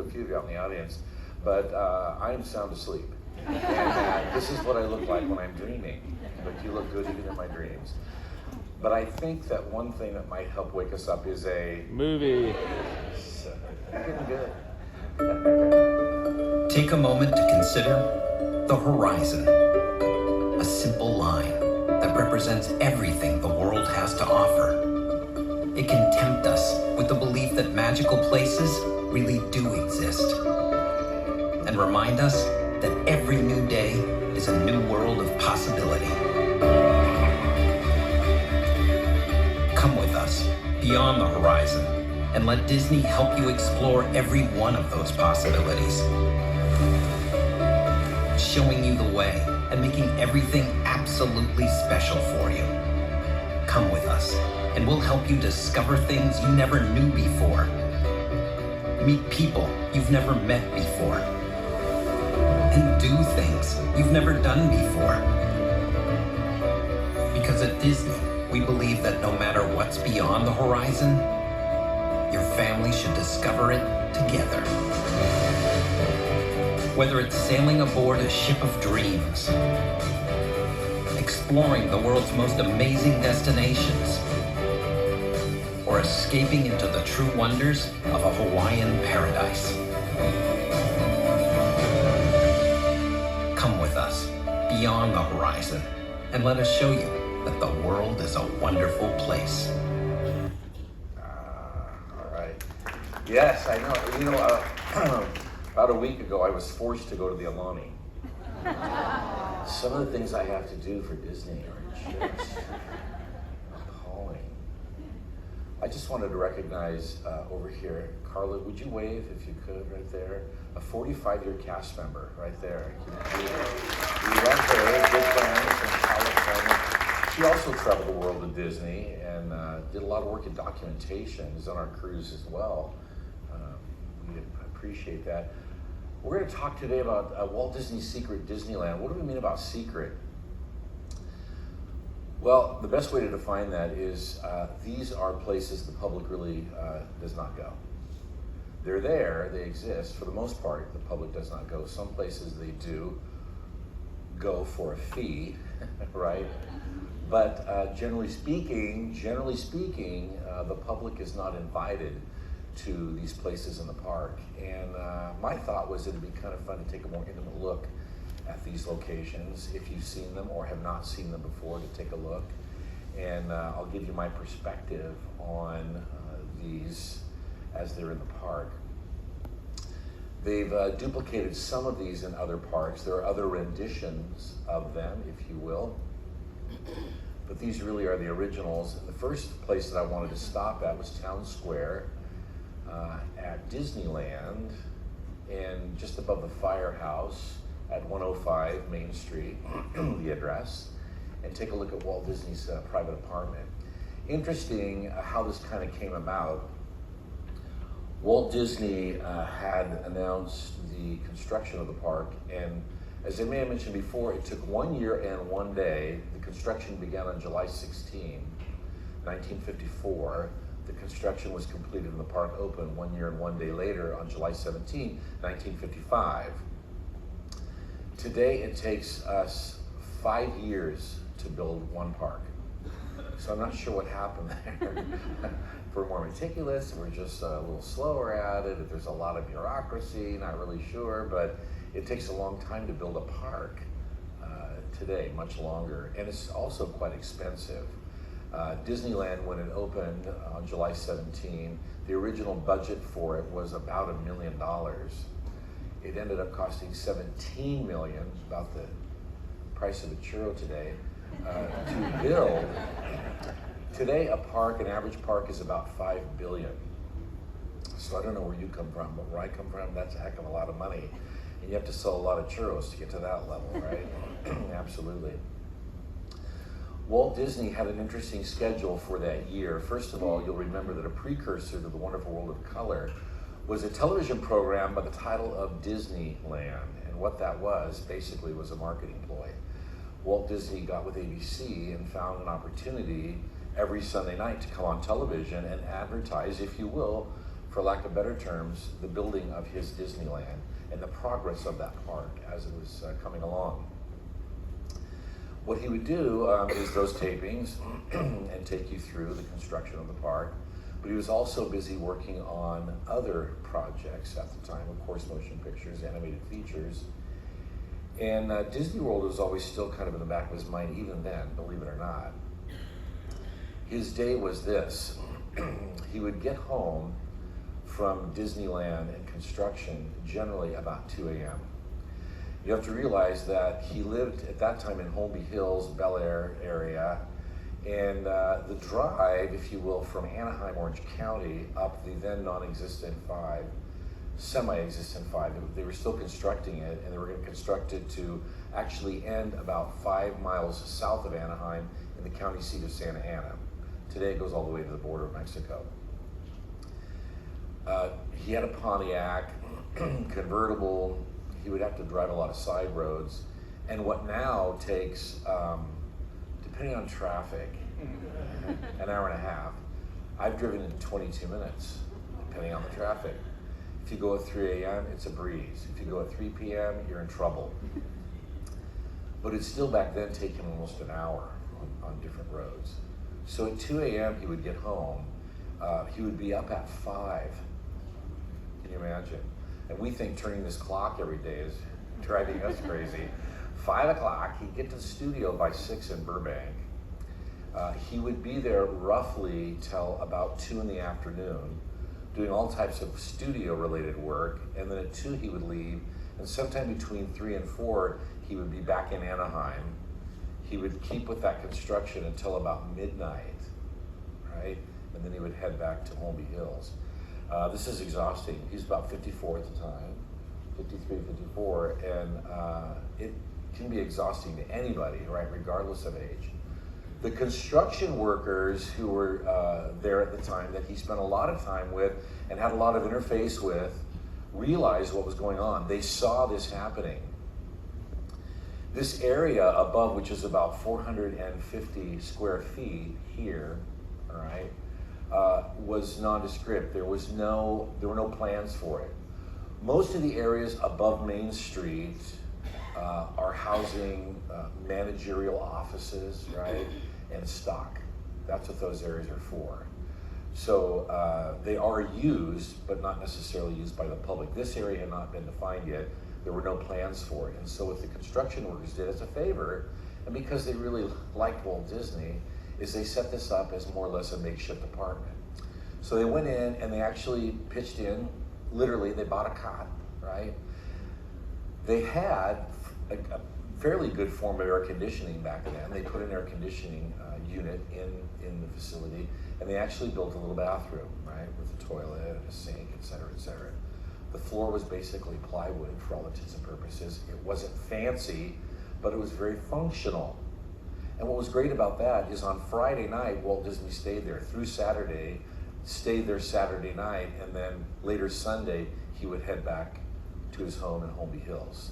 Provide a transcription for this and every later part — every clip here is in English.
to a few of you out in the audience, but I am sound asleep. And this is what I look like when I'm dreaming, but you look good even in my dreams. But I think that one thing that might help wake us up is a movie. You're getting good. Take a moment to consider the horizon, a simple line that represents everything the world has to offer. It can tempt us with the belief that magical places really do exist, and remind us that every new day is a new world of possibility. Come with us beyond the horizon and let Disney help you explore every one of those possibilities, showing you the way and making everything absolutely special for you. Come with us and we'll help you discover things you never knew before. Meet people you've never met before. And do things you've never done before. Because at Disney, we believe that no matter what's beyond the horizon, your family should discover it together. Whether it's sailing aboard a ship of dreams, exploring the world's most amazing destinations, or escaping into the true wonders of a Hawaiian paradise. Come with us beyond the horizon and let us show you that the world is a wonderful place. All right. Yes, I know. You know, about a week ago, I was forced to go to the Alani. Some of the things I have to do for Disney are just appalling. I just wanted to recognize over here, Carla, would you wave if you could right there? A 45-year cast member right there. We went there, good friends from California. She also traveled the world with Disney and did a lot of work in documentation. Is on our cruise as well. We appreciate that. We're going to talk today about Walt Disney's Secret Disneyland. What do we mean about secret? Well, the best way to define that is these are places the public really does not go. They're there, they exist. For the most part, the public does not go. Some places they do go for a fee, right? But generally speaking, the public is not invited to these places in the park. And my thought was it'd be kind of fun to take a more intimate look at these locations. If you've seen them or have not seen them before, to take a look. And I'll give you my perspective on these as they're in the park. They've duplicated some of these in other parks. There are other renditions of them, if you will. But these really are the originals. And the first place that I wanted to stop at was Town Square at Disneyland, and just above the firehouse at 105 Main Street, the address, and take a look at Walt Disney's private apartment. Interesting how this kind of came about. Walt Disney had announced the construction of the park, and as I may have mentioned before, it took 1 year and 1 day. The construction began on July 16, 1954. The construction was completed and the park opened 1 year and 1 day later on July 17, 1955. Today, it takes us 5 years to build one park. So I'm not sure what happened there. If we're more meticulous, we're just a little slower at it. If there's a lot of bureaucracy, not really sure, but it takes a long time to build a park today, much longer. And it's also quite expensive. Disneyland, when it opened on July 17, the original budget for it was about $1 million. It ended up costing $17 million, about the price of a churro today, to build. Today, an average park is about $5 billion. So I don't know where you come from, but where I come from, that's a heck of a lot of money. And you have to sell a lot of churros to get to that level, right? Absolutely. Walt Disney had an interesting schedule for that year. First of all, you'll remember that a precursor to The Wonderful World of Color was a television program by the title of Disneyland. And what that was, basically, was a marketing ploy. Walt Disney got with ABC and found an opportunity every Sunday night to come on television and advertise, if you will, for lack of better terms, the building of his Disneyland and the progress of that park as it was coming along. What he would do is those tapings and take you through the construction of the park, but he was also busy working on other projects at the time, of course, motion pictures, animated features. And Disney World was always still kind of in the back of his mind, even then, believe it or not. His day was this. He would get home from Disneyland and construction generally about 2 a.m. You have to realize that he lived at that time in Holmby Hills, Bel Air area, and the drive, if you will, from Anaheim, Orange County up the then non-existent 5, semi-existent 5, they were still constructing it, and they were going to construct it to actually end about 5 miles south of Anaheim in the county seat of Santa Ana. Today it goes all the way to the border of Mexico. He had a Pontiac convertible. He would have to drive a lot of side roads, and what now takes, depending on traffic, an hour and a half. I've driven in 22 minutes, depending on the traffic. If you go at 3 a.m., it's a breeze. If you go at 3 p.m., you're in trouble. But it's still back then taking almost an hour on different roads. So at 2 a.m., he would get home. He would be up at 5. Can you imagine? And we think turning this clock every day is driving us crazy. 5 o'clock, he'd get to the studio by 6 in Burbank. He would be there roughly till about 2 in the afternoon, doing all types of studio-related work, and then at 2 he would leave, and sometime between 3 and 4, he would be back in Anaheim. He would keep with that construction until about midnight, right? And then he would head back to Holmby Hills. This is exhausting. He's about 54 at the time, 53, 54, and it can be exhausting to anybody, right, regardless of age. The construction workers who were there at the time that he spent a lot of time with and had a lot of interface with realized what was going on. They saw this happening. This area above, which is about 450 square feet here, all right, was nondescript. There were no plans for it. Most of the areas above Main Street are housing managerial offices, right, and stock. That's what those areas are for. So they are used, but not necessarily used by the public. This area had not been defined yet. There were no plans for it. And so what the construction workers did as a favor, and because they really liked Walt Disney, is they set this up as more or less a makeshift apartment. So they went in and they actually pitched in, literally, they bought a cot, right? They had a fairly good form of air conditioning back then. They put an air conditioning unit in the facility, and they actually built a little bathroom, right, with a toilet and a sink, et cetera, et cetera. The floor was basically plywood for all intents and purposes. It wasn't fancy, but it was very functional. And what was great about that is on Friday night, Walt Disney stayed there through Saturday, stayed there Saturday night, and then later Sunday, he would head back to his home in Holmby Hills.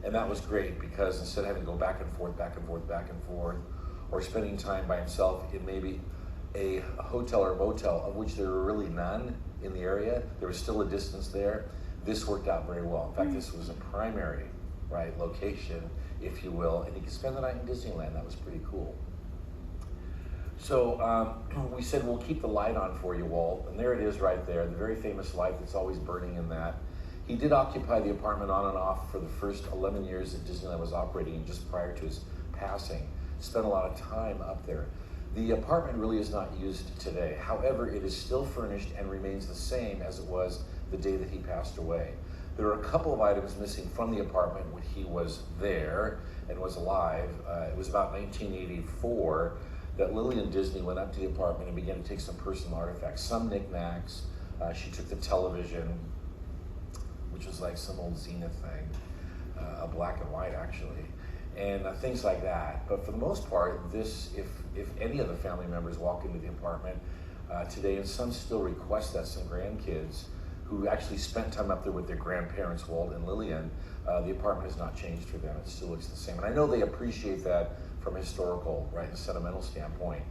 And that was great because instead of having to go back and forth, back and forth, back and forth, or spending time by himself in maybe a hotel or motel, of which there were really none in the area, there was still a distance there. This worked out very well. In fact, this was a primary, right, location, if you will, and you could spend the night in Disneyland. That was pretty cool. So we said, we'll keep the light on for you, Walt, and there it is right there, the very famous light that's always burning in that. He did occupy the apartment on and off for the first 11 years that Disneyland was operating, and just prior to his passing, spent a lot of time up there. The apartment really is not used today. However, it is still furnished and remains the same as it was the day that he passed away. There are a couple of items missing from the apartment when he was there and was alive. It was about 1984 that Lillian Disney went up to the apartment and began to take some personal artifacts, some knickknacks. She took the television, which was like some old Zenith thing, a black and white actually, and things like that. But for the most part, this, if any of the family members walk into the apartment today, and some still request that, some grandkids who actually spent time up there with their grandparents, Walt and Lillian, the apartment has not changed for them. It still looks the same. And I know they appreciate that from a historical, right, and sentimental standpoint,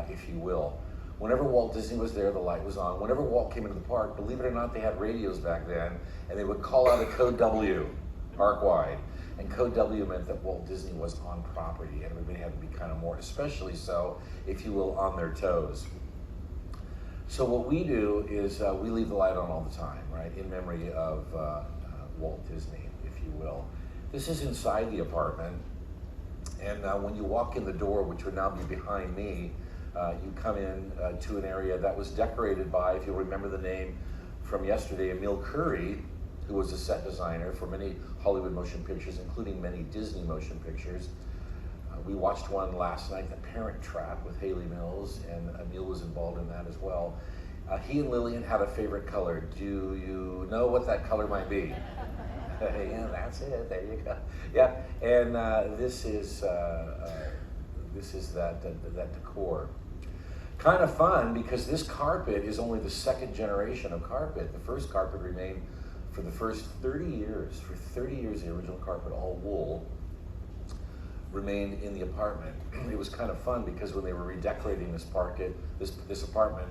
if you will. Whenever Walt Disney was there, the light was on. Whenever Walt came into the park, believe it or not, they had radios back then, and they would call out a code W, park-wide. And code W meant that Walt Disney was on property, and everybody had to be kind of more, especially so, if you will, on their toes. So what we do is we leave the light on all the time, right, in memory of Walt Disney, if you will. This is inside the apartment, and when you walk in the door, which would now be behind me, you come in to an area that was decorated by, if you'll remember the name from yesterday, Emil Curry, who was a set designer for many Hollywood motion pictures, including many Disney motion pictures. We watched one last night, The Parent Trap, with Haley Mills, and Emil was involved in that as well. He and Lillian had a favorite color. Do you know what that color might be? Yeah, that's it. There you go. Yeah, and this is that decor. Kind of fun because this carpet is only the second generation of carpet. The first carpet remained for the first 30 years. For 30 years, the original carpet, all wool, remained in the apartment. It was kind of fun because when they were redecorating this apartment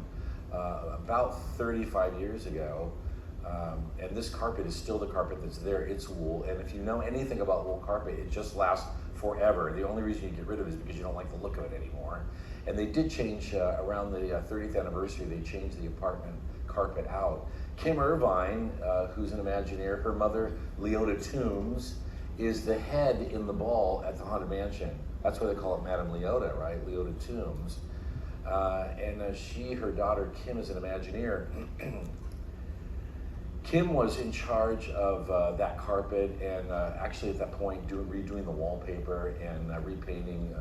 about 35 years ago, and this carpet is still the carpet that's there, it's wool, and if you know anything about wool carpet, it just lasts forever. The only reason you get rid of it is because you don't like the look of it anymore. And they did change, around the 30th anniversary, they changed the apartment carpet out. Kim Irvine, who's an Imagineer, her mother, Leota Toombs, is the head in the ball at the Haunted Mansion. That's why they call it Madame Leota, right? Leota Toombs. And her daughter, Kim, is an Imagineer. Kim was in charge of that carpet and actually at that point redoing the wallpaper and repainting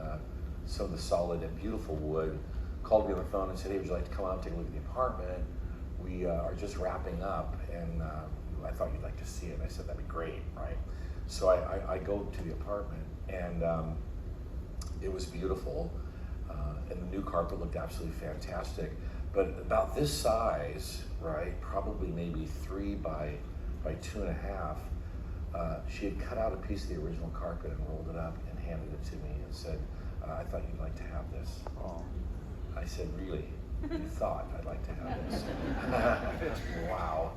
some of the solid and beautiful wood. Called me on the phone and said, hey, would you like to come out and take a look at the apartment? We are just wrapping up and I thought you'd like to see it. And I said, that'd be great, right? So I go to the apartment and it was beautiful and the new carpet looked absolutely fantastic. But about this size, right, probably maybe 3 by 2.5, she had cut out a piece of the original carpet and rolled it up and handed it to me and said, I thought you'd like to have this. Oh. I said, really? You thought I'd like to have this? Wow.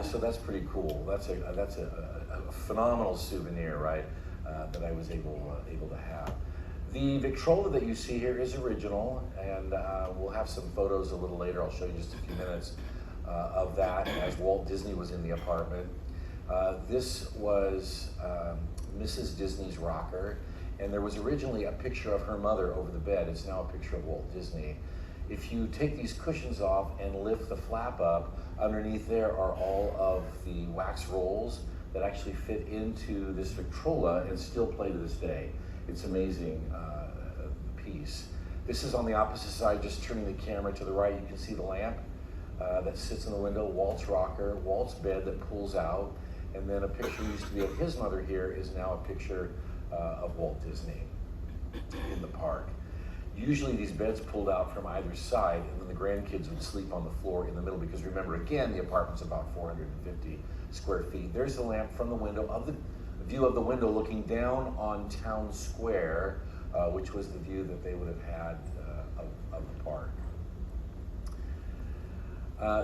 So that's pretty cool. That's a phenomenal souvenir, right, that I was able to have. The Victrola that you see here is original, and we'll have some photos a little later. I'll show you just a few minutes of that as Walt Disney was in the apartment. This was Mrs. Disney's rocker, and there was originally a picture of her mother over the bed. It's now a picture of Walt Disney. If you take these cushions off and lift the flap up, underneath there are all of the wax rolls that actually fit into this Victrola and still play to this day. It's amazing piece. This is on the opposite side, just turning the camera to the right. You can see the lamp that sits in the window, Walt's rocker, Walt's bed that pulls out, and then a picture used to be of his mother here is now a picture of Walt Disney in the park. Usually these beds pulled out from either side, and then the grandkids would sleep on the floor in the middle because remember, again, the apartment's about 450 square feet. There's the lamp from the window of the view of the window looking down on Town Square, which was the view that they would have had of the park.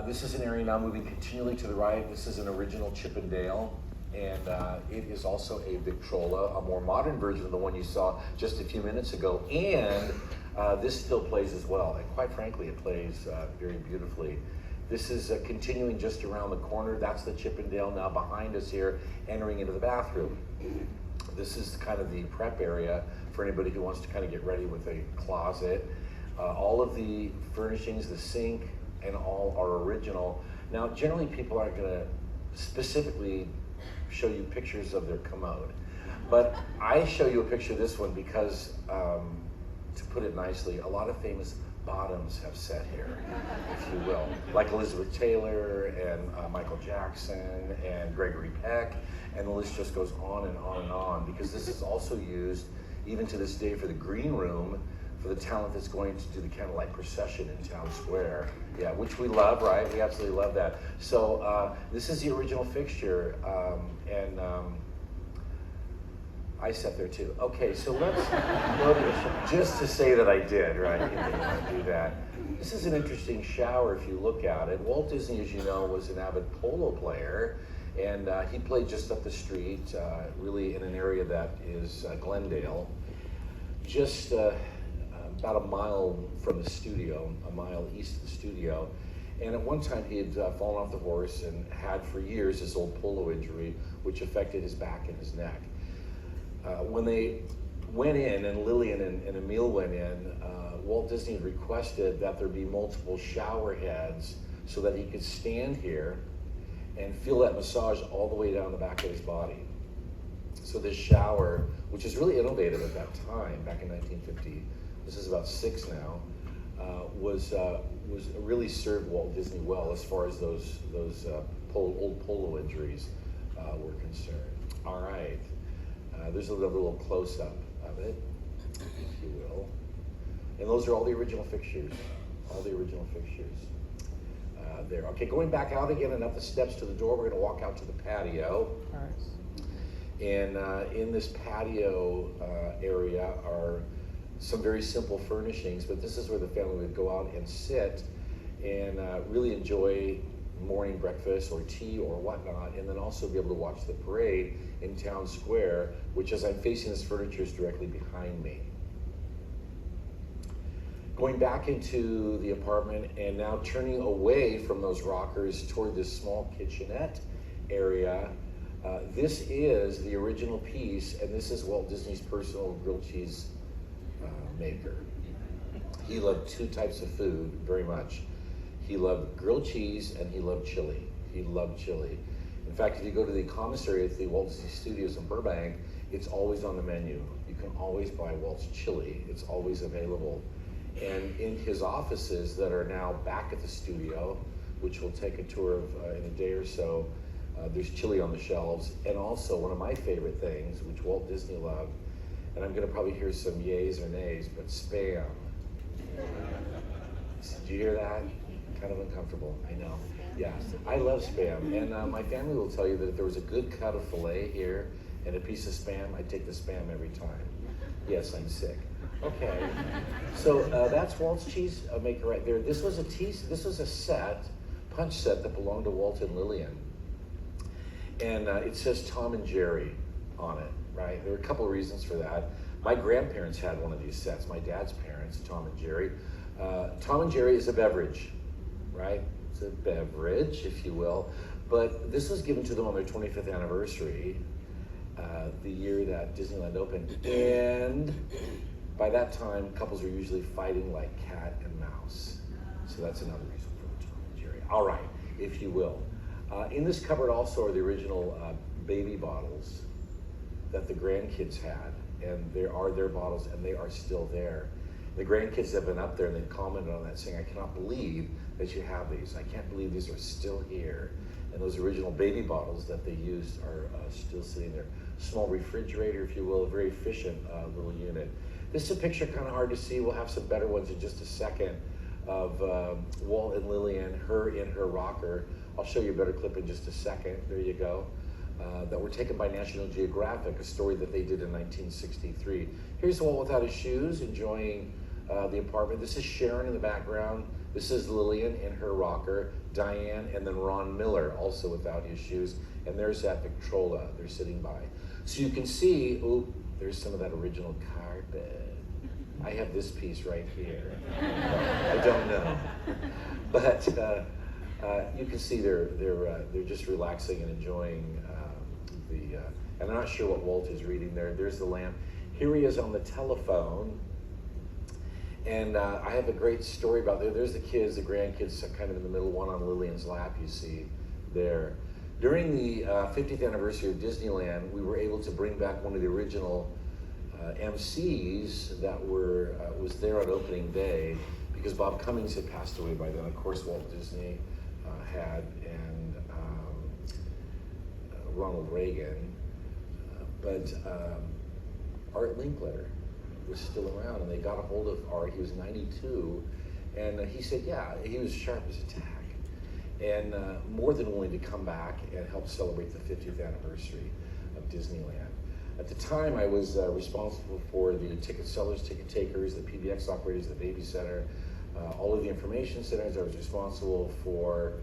This is an area now moving continually to the right. This is an original Chippendale, and it is also a Victrola, a more modern version of the one you saw just a few minutes ago, and this still plays as well, and quite frankly, it plays very beautifully. This is continuing just around the corner. That's the Chippendale now behind us here, entering into the bathroom. This is kind of the prep area for anybody who wants to kind of get ready with a closet. All of the furnishings, the sink, and all are original. Now, generally people aren't gonna specifically show you pictures of their commode, but I show you a picture of this one because, to put it nicely, a lot of famous bottoms have sat here, if you will, like Elizabeth Taylor and Michael Jackson and Gregory Peck, and the list just goes on and on and on, because this is also used even to this day for the green room for the talent that's going to do the candlelight procession in Town Square. Yeah, which we love, right? We absolutely love that. So this is the original fixture, and I sat there too. Okay, so let's go to this, just to say that I did, right? You didn't want to do that. This is an interesting shower if you look at it. Walt Disney, as you know, was an avid polo player, and he played just up the street, really in an area that is Glendale, just about a mile from the studio, a mile east of the studio. And at one time he had fallen off the horse and had for years this old polo injury, which affected his back and his neck. When they went in, and Lillian and Emil went in, Walt Disney requested that there be multiple shower heads so that he could stand here and feel that massage all the way down the back of his body. So this shower, which is really innovative at that time, back in 1950, this is about 6 now, was really served Walt Disney well as far as those old polo injuries were concerned. All right, there's a little close-up of it, if you will. And those are all the original fixtures, there. Okay, going back out again and up the steps to the door, we're gonna walk out to the patio. All right. And in this patio area are some very simple furnishings, but this is where the family would go out and sit and really enjoy morning breakfast or tea or whatnot, and then also be able to watch the parade in Town Square, which, as I'm facing this furniture, is directly behind me. Going back into the apartment and now turning away from those rockers toward this small kitchenette area, this is the original piece, and this is Walt Disney's personal grilled cheese maker. He loved 2 types of food very much. He loved grilled cheese and he loved chili. He loved chili. In fact, if you go to the commissary at the Walt Disney Studios in Burbank, it's always on the menu. You can always buy Walt's chili. It's always available. And in his offices that are now back at the studio, which we'll take a tour of in a day or so, there's chili on the shelves. And also one of my favorite things, which Walt Disney loved, and I'm gonna probably hear some yays or nays, but Spam. Did you hear that? Kind of uncomfortable, I know. Yeah, I love Spam. And my family will tell you that if there was a good cut of filet here and a piece of Spam, I'd take the Spam every time. Yes, I'm sick. Okay, so that's Walt's cheese maker right there. This was a set, punch set that belonged to Walt and Lillian. And it says Tom and Jerry on it, right? There are a couple of reasons for that. My grandparents had one of these sets, my dad's parents, Tom and Jerry. Tom and Jerry is a beverage, right? It's a beverage, if you will. But this was given to them on their 25th anniversary, the year that Disneyland opened. And by that time, couples were usually fighting like cat and mouse. So that's another reason for the Tom and Jerry. All right, if you will. In this cupboard also are the original baby bottles that the grandkids had. And there are their bottles, and they are still there. The grandkids have been up there and they've commented on that, saying, I cannot believe that you have these. I can't believe these are still here. And those original baby bottles that they used are still sitting there. Small refrigerator, if you will, a very efficient little unit. This is a picture kind of hard to see. We'll have some better ones in just a second of Walt and Lillian, her in her rocker. I'll show you a better clip in just a second. There you go. That were taken by National Geographic, a story that they did in 1963. Here's Walt without his shoes, enjoying the apartment. This is Sharon in the background. This is Lillian in her rocker, Diane, and then Ron Miller, also without his shoes. And there's that Victrola they're sitting by. So you can see, oh, there's some of that original carpet. I have this piece right here. I don't know. But you can see they're just relaxing and enjoying and I'm not sure what Walt is reading there. There's the lamp. Here he is on the telephone. And I have a great story about there. There's the kids, the grandkids, kind of in the middle, one on Lillian's lap, you see there. During the 50th anniversary of Disneyland, we were able to bring back one of the original MCs that was there on opening day, because Bob Cummings had passed away by then. Of course, Walt Disney had, and Ronald Reagan. But Art Linkletter was still around, and they got a hold of Art. He was 92, and he said, yeah, he was sharp as a tack, and more than willing to come back and help celebrate the 50th anniversary of Disneyland. At the time, I was responsible for the ticket sellers, ticket takers, the PBX operators, the babysitter, all of the information centers. I was responsible for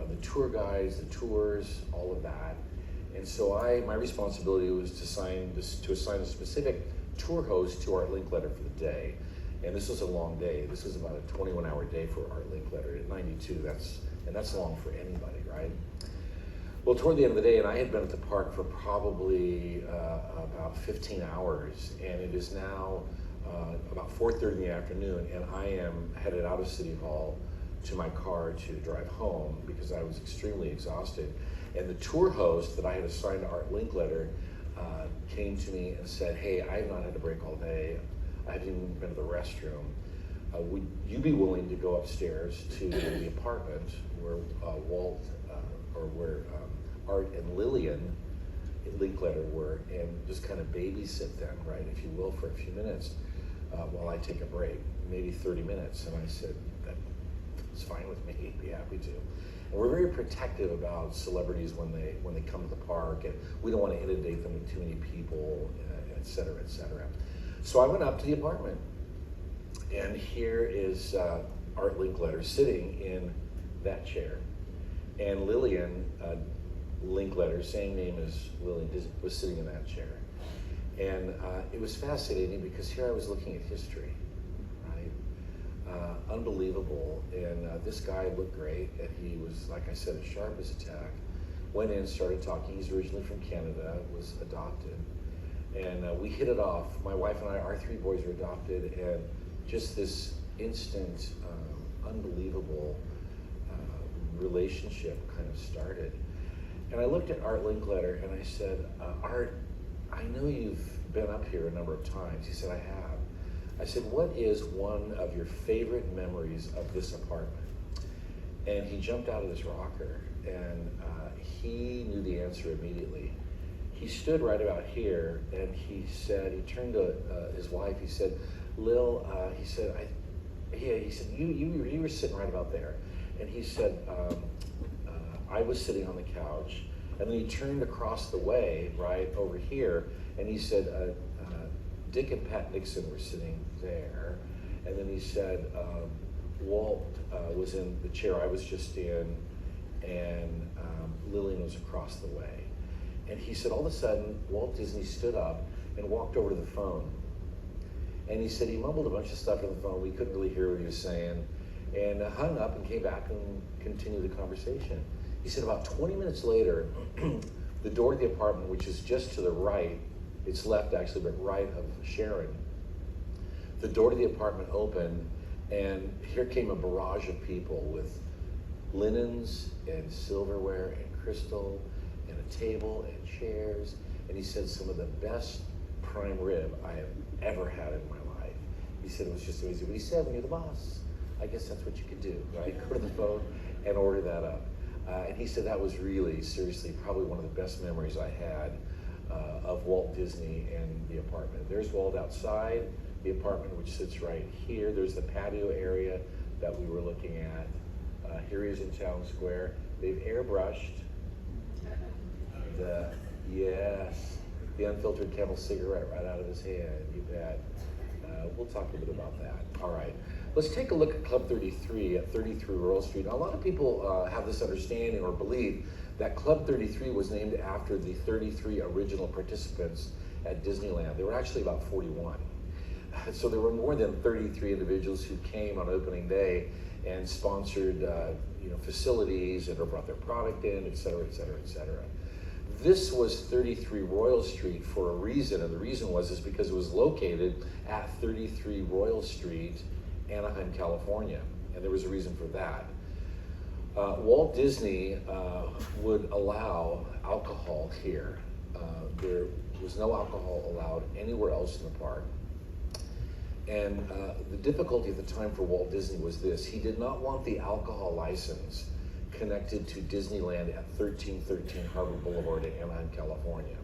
the tour guides, the tours, all of that. And so my responsibility was to assign a specific tour host to Art Linkletter for the day. And this was a long day. This was about a 21-hour day for Art Linkletter at 92. That's long for anybody, right? Well, toward the end of the day, and I had been at the park for probably about 15 hours, and it is now about 4:30 in the afternoon, and I am headed out of City Hall to my car to drive home because I was extremely exhausted. And the tour host that I had assigned to Art Linkletter came to me and said, "Hey, I have not had a break all day. I haven't even been to the restroom. Would you be willing to go upstairs to the apartment where Walt, or where Art and Lillian Linkletter were, and just kind of babysit them, right, if you will, for a few minutes while I take a break, maybe 30 minutes. And I said, that's fine with me, I'd be happy to. And we're very protective about celebrities when they come to the park, and we don't want to inundate them with too many people, et cetera, et cetera. So I went up to the apartment, and here is Art Linkletter sitting in that chair. And Lillian Linkletter, same name as Lillian, was sitting in that chair. And it was fascinating because here I was looking at history, right? Unbelievable. And this guy looked great, and he was, like I said, as sharp as a tack. Went in, started talking. He's originally from Canada, was adopted. And we hit it off. My wife and I, our three boys were adopted, and just this instant, unbelievable relationship kind of started. And I looked at Art Linkletter and I said, Art, I know you've been up here a number of times. He said, I have. I said, what is one of your favorite memories of this apartment? And he jumped out of his rocker, and he knew the answer immediately. He stood right about here, and he said, he turned to his wife, he said, Lil, he said, you were sitting right about there. And he said, I was sitting on the couch. And then he turned across the way, right over here, and he said, Dick and Pat Nixon were sitting there. And then he said, Walt was in the chair I was just in, and Lillian was across the way. And he said, all of a sudden, Walt Disney stood up and walked over to the phone. And he said he mumbled a bunch of stuff on the phone. We couldn't really hear what he was saying. And hung up and came back and continued the conversation. He said about 20 minutes later, the door to the apartment, which is just to the right, it's left actually, but right of Sharon, the door to the apartment opened, and here came a barrage of people with linens and silverware and crystal and a table and chairs. And he said some of the best prime rib I have ever had in my life. He said it was just amazing. But he said, when you're the boss, I guess that's what you could do, right? Go to the phone and order that up. And he said that was really, seriously, probably one of the best memories I had of Walt Disney and the apartment. There's Walt outside the apartment, which sits right here. There's the patio area that we were looking at. Here he is in Town Square. They've airbrushed the unfiltered Camel cigarette right out of his hand. You bet. We'll talk a little bit about that. All right. Let's take a look at Club 33 at 33 Royal Street. Now, a lot of people have this understanding or believe that Club 33 was named after the 33 original participants at Disneyland. There were actually about 41. So there were more than 33 individuals who came on opening day and sponsored facilities and or brought their product in, et cetera, et cetera, et cetera. This was 33 Royal Street for a reason, and the reason was because it was located at 33 Royal Street, Anaheim, California, and there was a reason for that. Walt Disney would allow alcohol here. There was no alcohol allowed anywhere else in the park. And the difficulty at the time for Walt Disney was this: he did not want the alcohol license connected to Disneyland at 1313 Harbor Boulevard in Anaheim, California.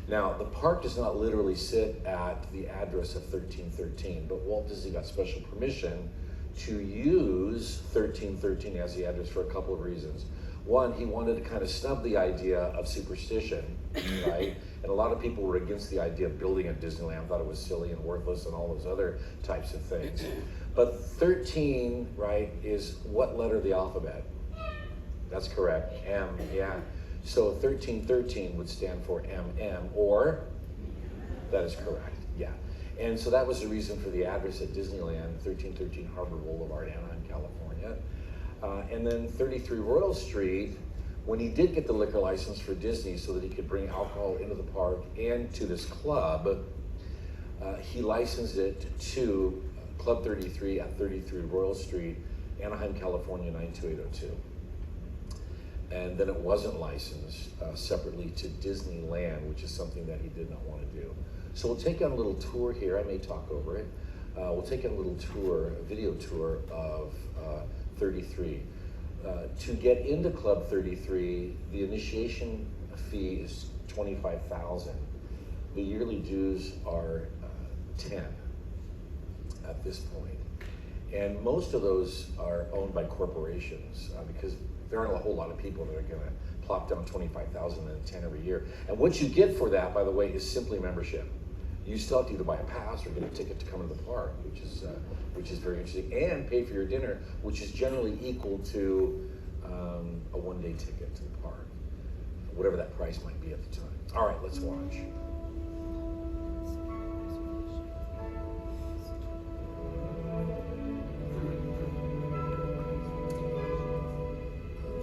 Now, the park does not literally sit at the address of 1313, but Walt Disney got special permission to use 1313 as the address for a couple of reasons. One, he wanted to kind of snub the idea of superstition, right? And a lot of people were against the idea of building at Disneyland, thought it was silly and worthless and all those other types of things. But 13, right, is what letter of the alphabet? That's correct, M, yeah. So 1313 would stand for MM, or? That is correct, yeah. And so that was the reason for the address at Disneyland, 1313 Harbor Boulevard, Anaheim, California. And then 33 Royal Street, when he did get the liquor license for Disney so that he could bring alcohol into the park and to this club, he licensed it to Club 33 at 33 Royal Street, Anaheim, California, 92802. And then it wasn't licensed separately to Disneyland, which is something that he did not want to do. So we'll take on a little tour here. I may talk over it. We'll take on a little tour, a video tour of 33. To get into Club 33, the initiation fee is $25,000. The yearly dues are 10 at this point. And most of those are owned by corporations because there aren't a whole lot of people that are going to plop down $25,000 and 10 every year. And what you get for that, by the way, is simply membership. You still have to either buy a pass or get a ticket to come into the park, which is very interesting, and pay for your dinner, which is generally equal to a one-day ticket to the park, whatever that price might be at the time. All right, let's watch.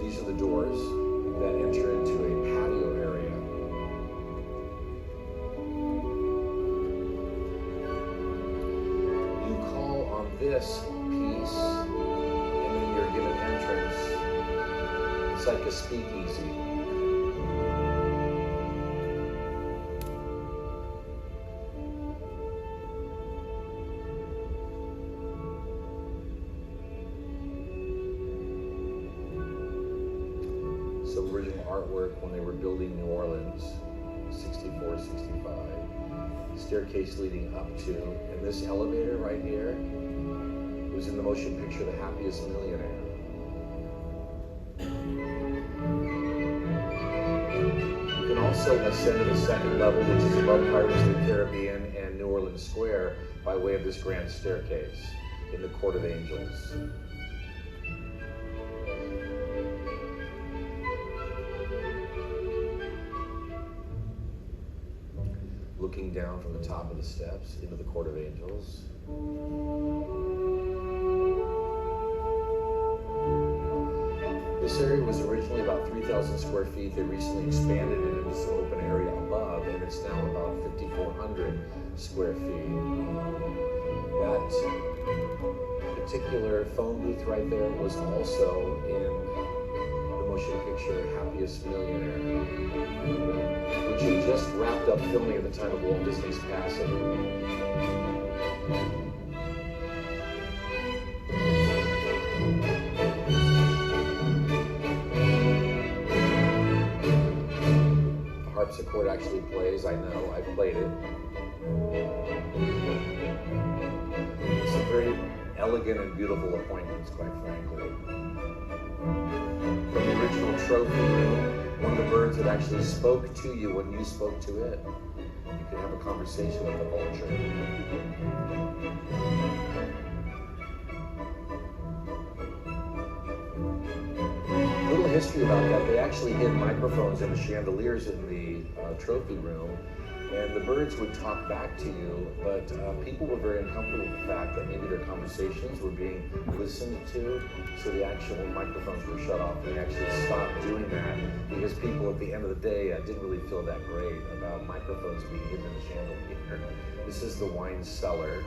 These are the doors that enter into a patio area. You call on this piece, and then you're given entrance. It's like a speakeasy. Some original artwork when they were building New Orleans, 64, 65. Staircase leading up to, and this elevator right here was in the motion picture The Happiest Millionaire. You can also ascend to the second level, which is above Pirates of the Caribbean and New Orleans Square, by way of this grand staircase in the Court of Angels. Looking down from the top of the steps into the Court of Angels. This area was originally about 3,000 square feet. They recently expanded it into some open area above, and it's now about 5,400 square feet. That particular phone booth right there was also in the motion picture Happiest Millionaire, which had just wrapped up filming at the time of Walt Disney's passing. The harpsichord actually plays, I know, I've played it. It's a very elegant and beautiful appointments, quite frankly. From the original trophy room, one of the birds that actually spoke to you when you spoke to it. You could have a conversation with the vulture. Little history about that, they actually hid microphones in the chandeliers in the trophy room, and the birds would talk back to you, but people were very uncomfortable with the fact that maybe their conversations were being listened to, so the actual microphones were shut off, and they actually stopped doing that because people at the end of the day didn't really feel that great about microphones being hidden in the chandelier. This is the wine cellar.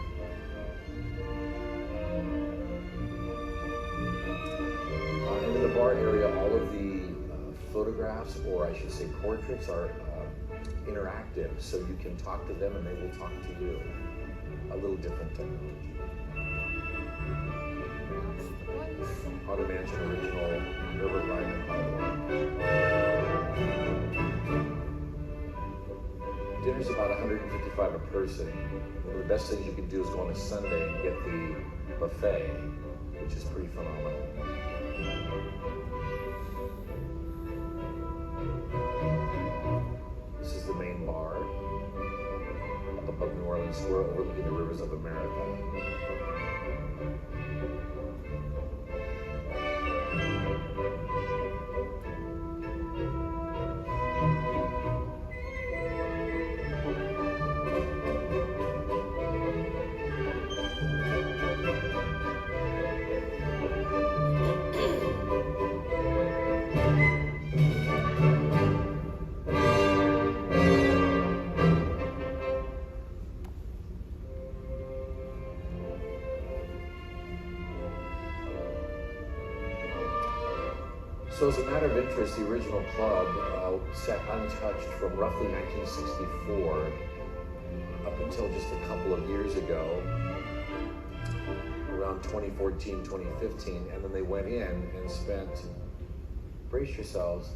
And in the bar area, all of the photographs, or I should say portraits, are interactive, so you can talk to them and they will talk to you. A little different technology. Haunted Mansion original, Herbert Ryman artwork. Dinner's about $155 a person. One of the best things you can do is go on a Sunday and get the buffet, which is pretty phenomenal. This is the main bar up above New Orleans, overlooking the rivers of America. So as a matter of interest, the original club sat untouched from roughly 1964 up until just a couple of years ago, around 2014, 2015, and then they went in and spent, brace yourselves,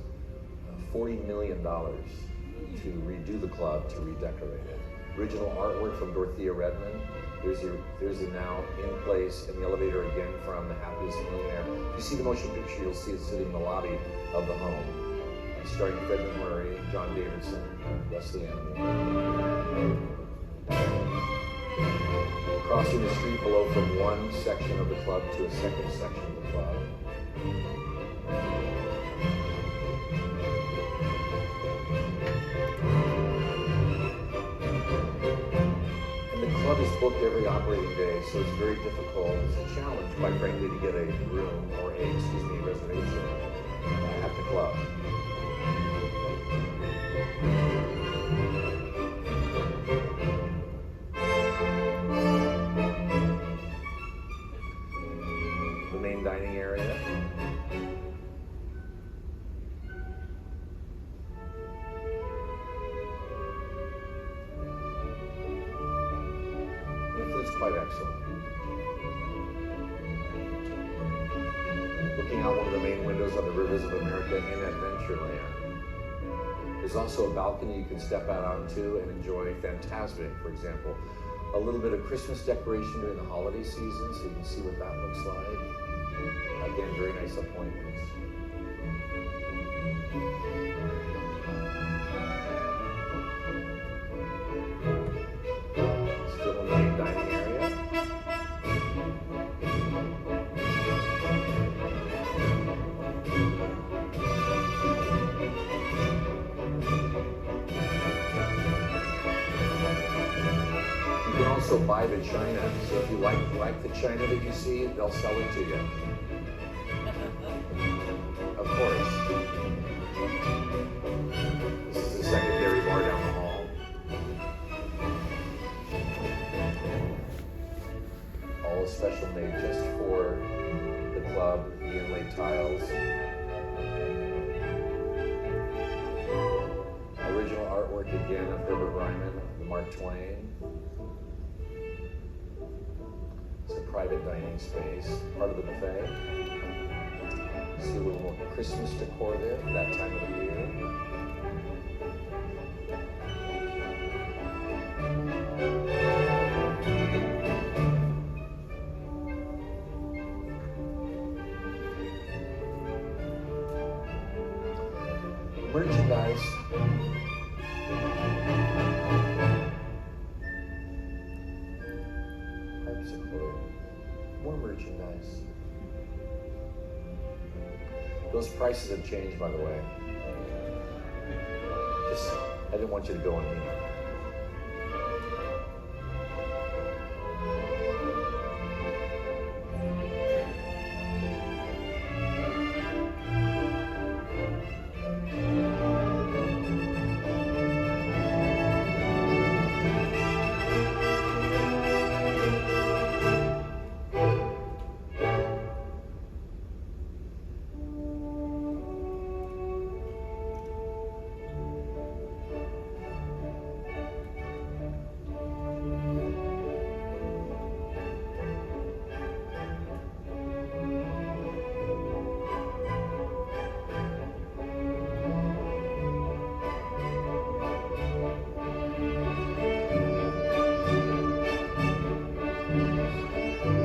$40 million to redo the club, to redecorate it. Original artwork from Dorothea Redmond. There's it now in place in the elevator again from The Happiest Millionaire. If you see the motion picture, you'll see it sitting in the lobby of the home. Starring Fred McMurray, John Davidson, Leslie Ann. Crossing the street below from one section of the club to a second section of the club. The club is booked every operating day, so it's very difficult. It's a challenge, quite frankly, to get a room or a reservation at the club. The main dining area. It's quite excellent. Looking out one of the main windows on the rivers of America in Adventureland. There's also a balcony you can step out onto and enjoy Fantasmic, for example. A little bit of Christmas decoration during the holiday season, so you can see what that looks like. Again, very nice appointments. Still in the main dining area. You can also buy the china. So if you like the china that you see, they'll sell it to you. Of course. This is the secondary bar down the hall. All special made just for the club, the inlaid tiles. Original artwork again of Herbert Ryman, Mark Twain. It's a private dining space, part of the buffet. See a little more Christmas decor there, that time of the year. Merchandise. Harpsichord. More merchandise. Those prices have changed, by the way. I didn't want you to go on me.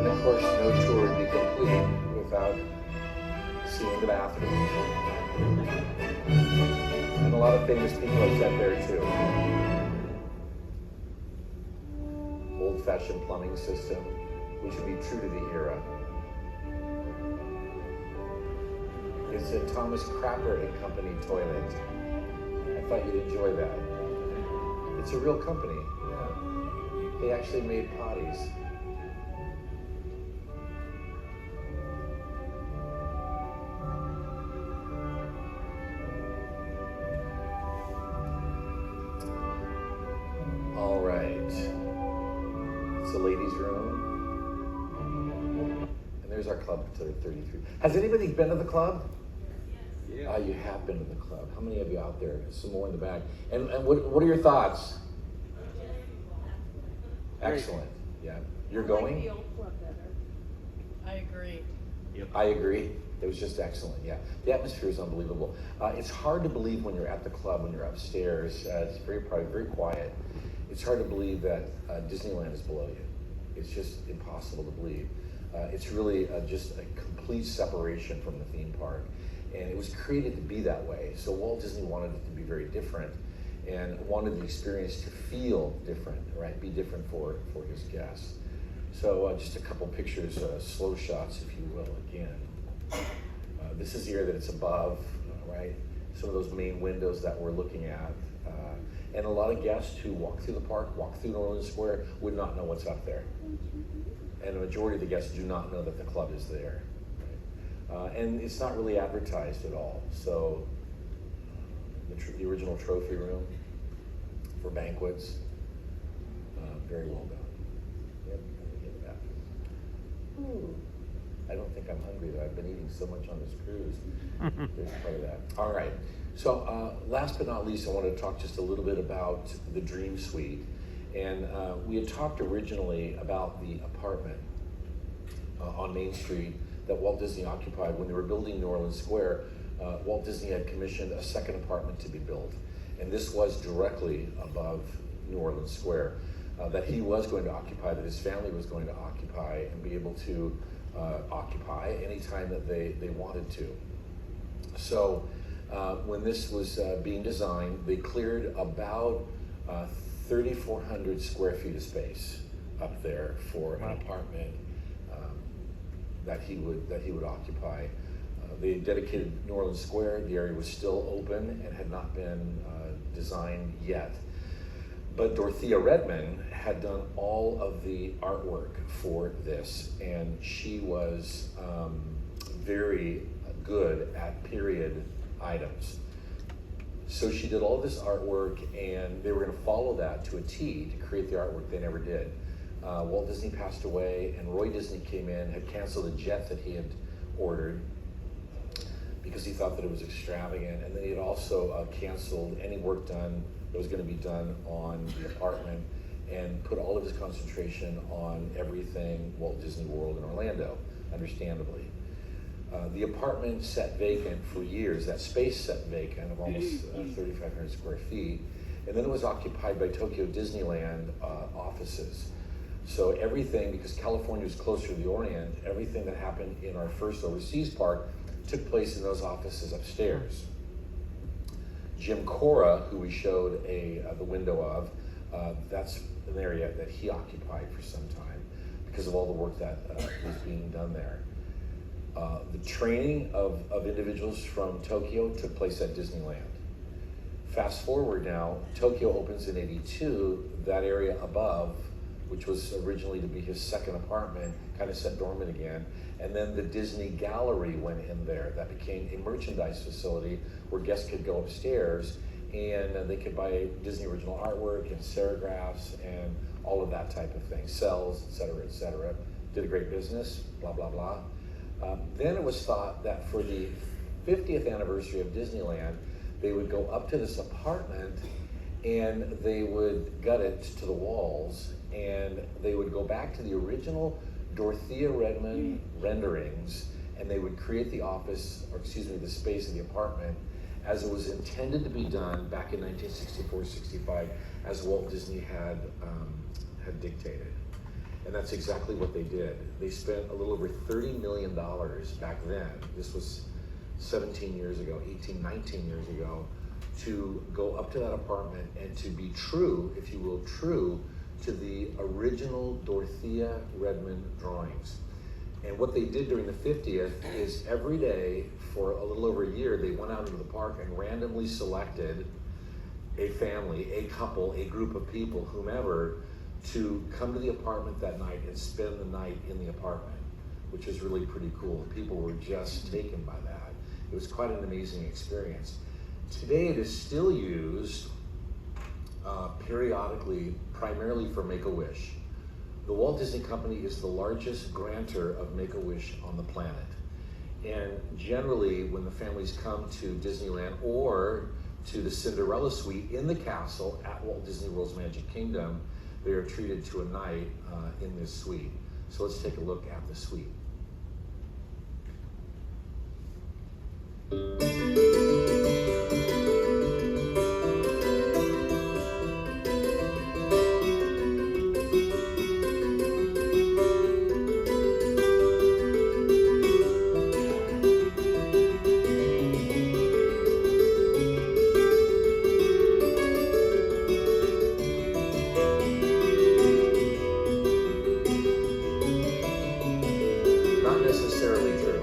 Of course, no tour would be complete without seeing the bathroom. And a lot of famous people have sat there too. Old-fashioned plumbing system, which would be true to the era. It's a Thomas Crapper and Company toilet. I thought you'd enjoy that. It's a real company. Yeah. They actually made potties. All right. It's the ladies' room. And there's our club to 33. Has anybody been to the club? Yeah. You have been to the club. How many of you out there? Some more in the back. And what are your thoughts? Excellent. Yeah. You're I like going? the old club better. I agree. Yep. I agree. It was just excellent, yeah. The atmosphere is unbelievable. It's hard to believe when you're at the club, when you're upstairs. It's very private, very quiet. It's hard to believe that Disneyland is below you. It's just impossible to believe. It's really just a complete separation from the theme park. And it was created to be that way. So Walt Disney wanted it to be very different and wanted the experience to feel different, right? Be different for his guests. So just a couple pictures, slow shots, if you will, again. This is the area that it's above, right? Some of those main windows that we're looking at. And a lot of guests who walk through the park, walk through New Orleans Square, would not know what's up there. And the majority of the guests do not know that the club is there. Right? And it's not really advertised at all. So the original trophy room for banquets, very well done. Yep, let me get that. Ooh. I don't think I'm hungry though. I've been eating so much on this cruise. There's part of that. All right. So last but not least, I want to talk just a little bit about the Dream Suite. And we had talked originally about the apartment on Main Street that Walt Disney occupied when they were building New Orleans Square. Walt Disney had commissioned a second apartment to be built. And this was directly above New Orleans Square that he was going to occupy, that his family was going to occupy and be able to occupy anytime that they wanted to. So when this was being designed, they cleared about 3,400 square feet of space up there for an apartment that he would occupy. They dedicated New Orleans Square. The area was still open and had not been designed yet. But Dorothea Redmond had done all of the artwork for this, and she was very good at period items. So she did all this artwork, and they were going to follow that to a T to create the artwork. They never did. Walt Disney passed away, and Roy Disney came in, had canceled a jet that he had ordered because he thought that it was extravagant, and then he had also canceled any work done that was going to be done on the apartment and put all of his concentration on everything Walt Disney World in Orlando, understandably. The apartment sat vacant for years. That space sat vacant of almost 3,500 square feet. And then it was occupied by Tokyo Disneyland offices. So everything, because California was closer to the Orient, everything that happened in our first overseas park took place in those offices upstairs. Jim Cora, who we showed the window of, that's an area that he occupied for some time because of all the work that was being done there. The training of individuals from Tokyo took place at Disneyland. Fast forward now, Tokyo opens in '82. That area above, which was originally to be his second apartment, kind of set dormant again. And then the Disney Gallery went in there. That became a merchandise facility where guests could go upstairs and they could buy Disney original artwork and serigraphs and all of that type of thing, cells, et cetera, et cetera. Did a great business, blah, blah, blah. Then it was thought that for the 50th anniversary of Disneyland, they would go up to this apartment and they would gut it to the walls and they would go back to the original Dorothea Redmond renderings and they would create the office, or excuse me, the space of the apartment as it was intended to be done back in 1964-65 as Walt Disney had dictated. And that's exactly what they did. They spent a little over $30 million back then. This was 17 years ago, 18, 19 years ago, to go up to that apartment and to be true, if you will, true to the original Dorothea Redmond drawings. And what they did during the 50th is every day for a little over a year, they went out into the park and randomly selected a family, a couple, a group of people, whomever, to come to the apartment that night and spend the night in the apartment, which is really pretty cool. People were just taken by that. It was quite an amazing experience. Today it is still used periodically, primarily for Make-A-Wish. The Walt Disney Company is the largest grantor of Make-A-Wish on the planet. And generally, when the families come to Disneyland or to the Cinderella Suite in the castle at Walt Disney World's Magic Kingdom, they are treated to a night in this suite. So let's take a look at the suite. Not necessarily true.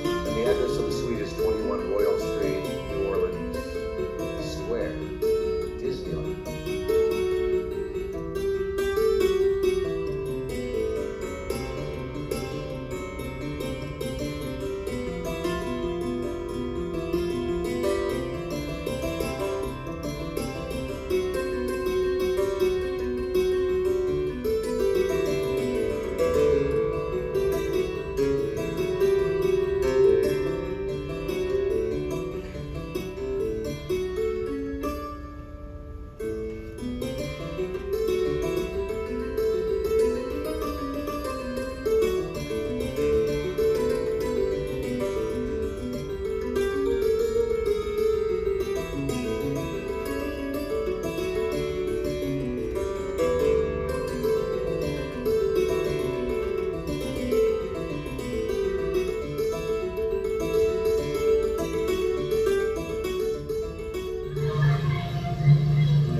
And the address of the suite is 21 Royal Street, New Orleans Square, Disneyland.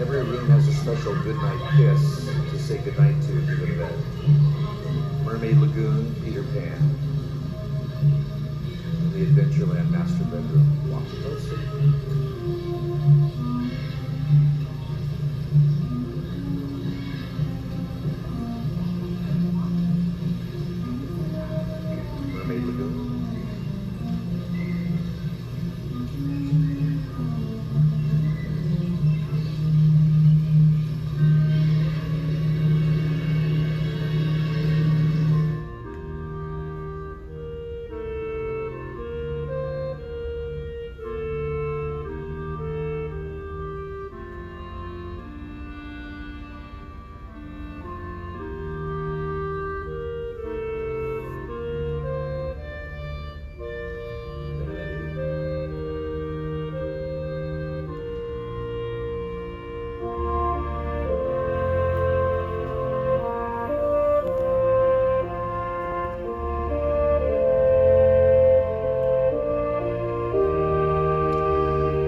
Every room has a special goodnight kiss to say goodnight to go to bed. Mermaid Lagoon, Peter Pan. And the Adventureland master bedroom. Watch closely. Mermaid Lagoon.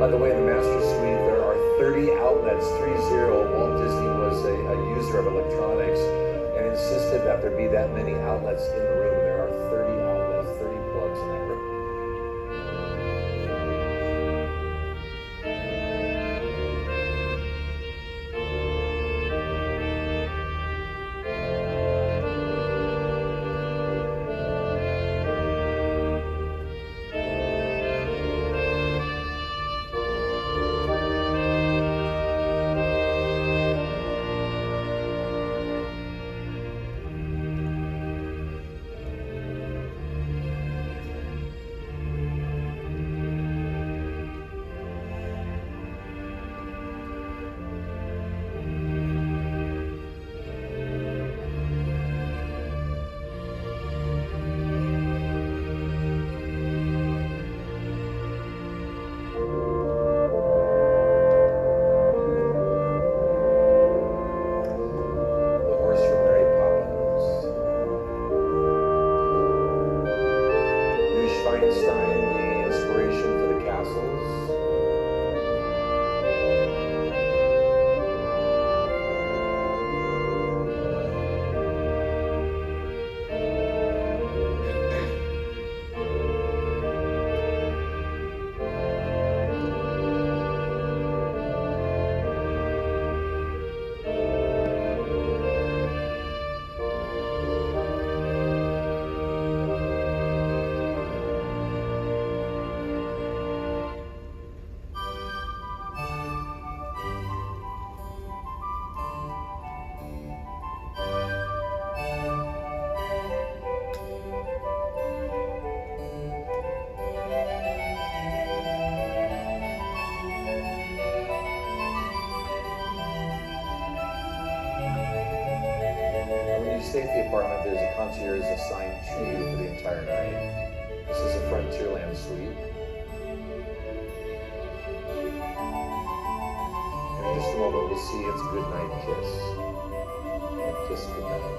By the way, in the Master Suite, there are 30 outlets, 30. Walt Disney was a user of electronics and insisted that there be that many outlets in the room. There are 30 outlets, 30 plugs in that room. stay at the apartment, there's a concierge assigned to you for the entire night. This is a Frontierland suite. And in just a moment, we'll see its goodnight kiss. A kiss goodnight.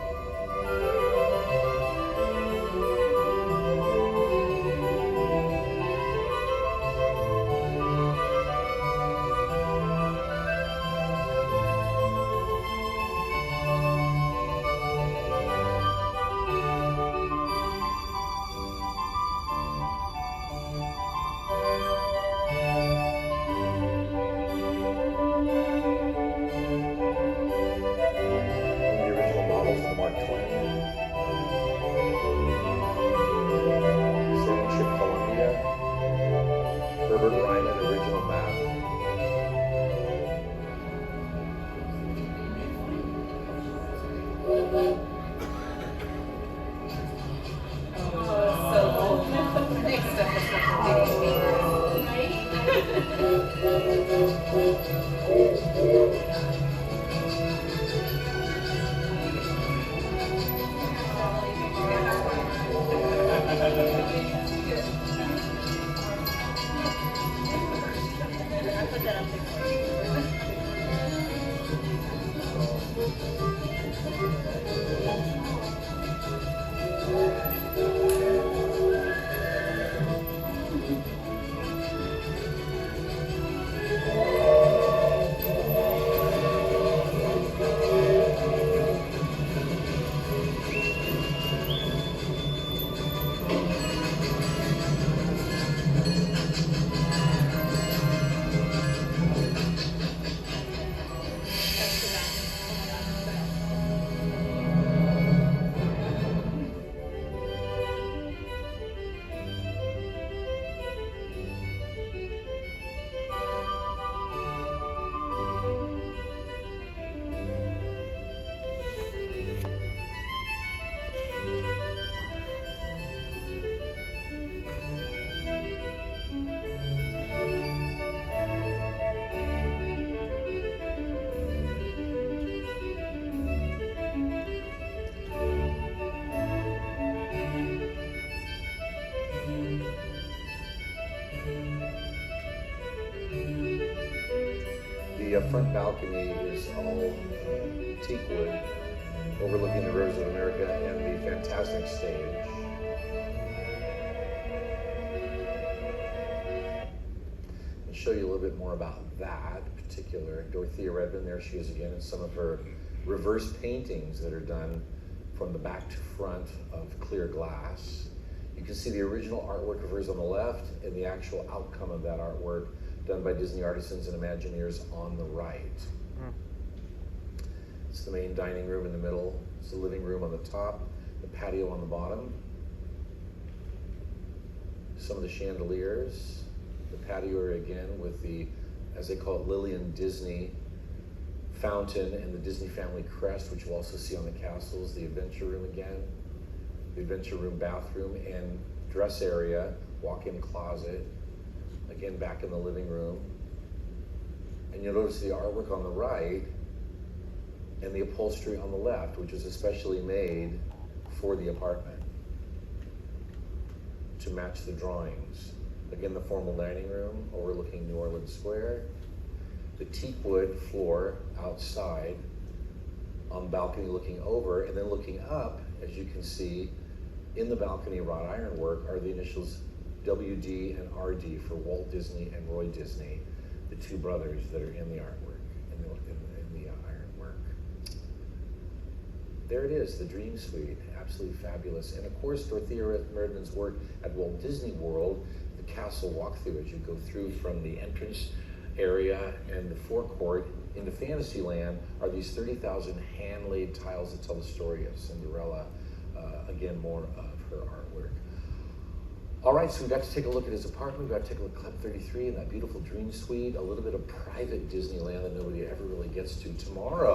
The front balcony is all teak wood, overlooking the rivers of America and the fantastic stage. I'll show you a little bit more about that particular. Dorothea Redmond, there she is again, and some of her reverse paintings that are done from the back to front of clear glass. You can see the original artwork of hers on the left and the actual outcome of that artwork done by Disney artisans and Imagineers on the right. It's the main dining room in the middle. It's the living room on the top, the patio on the bottom. Some of the chandeliers, the patio area again with the, as they call it, Lillian Disney fountain and the Disney family crest, which you'll also see on the castles, the adventure room again, the adventure room bathroom and dress area, walk-in closet, again back in the living room. And you'll notice the artwork on the right and the upholstery on the left, which is especially made for the apartment to match the drawings. Again, the formal dining room overlooking New Orleans Square, the teak wood floor outside on the balcony looking over, and then looking up, as you can see, in the balcony wrought ironwork are the initials WD and RD for Walt Disney and Roy Disney, the two brothers that are in the artwork, in the ironwork. There it is, the Dream Suite, absolutely fabulous. And of course, Dorothea Redmond's work at Walt Disney World, the castle walkthrough as you go through from the entrance area and the forecourt into Fantasyland are these 30,000 hand-laid tiles that tell the story of Cinderella. Again, more of her artwork. All right, so we got to take a look at his apartment. We got to take a look at Club 33 and that beautiful Dream Suite, a little bit of private Disneyland that nobody ever really gets to. Tomorrow,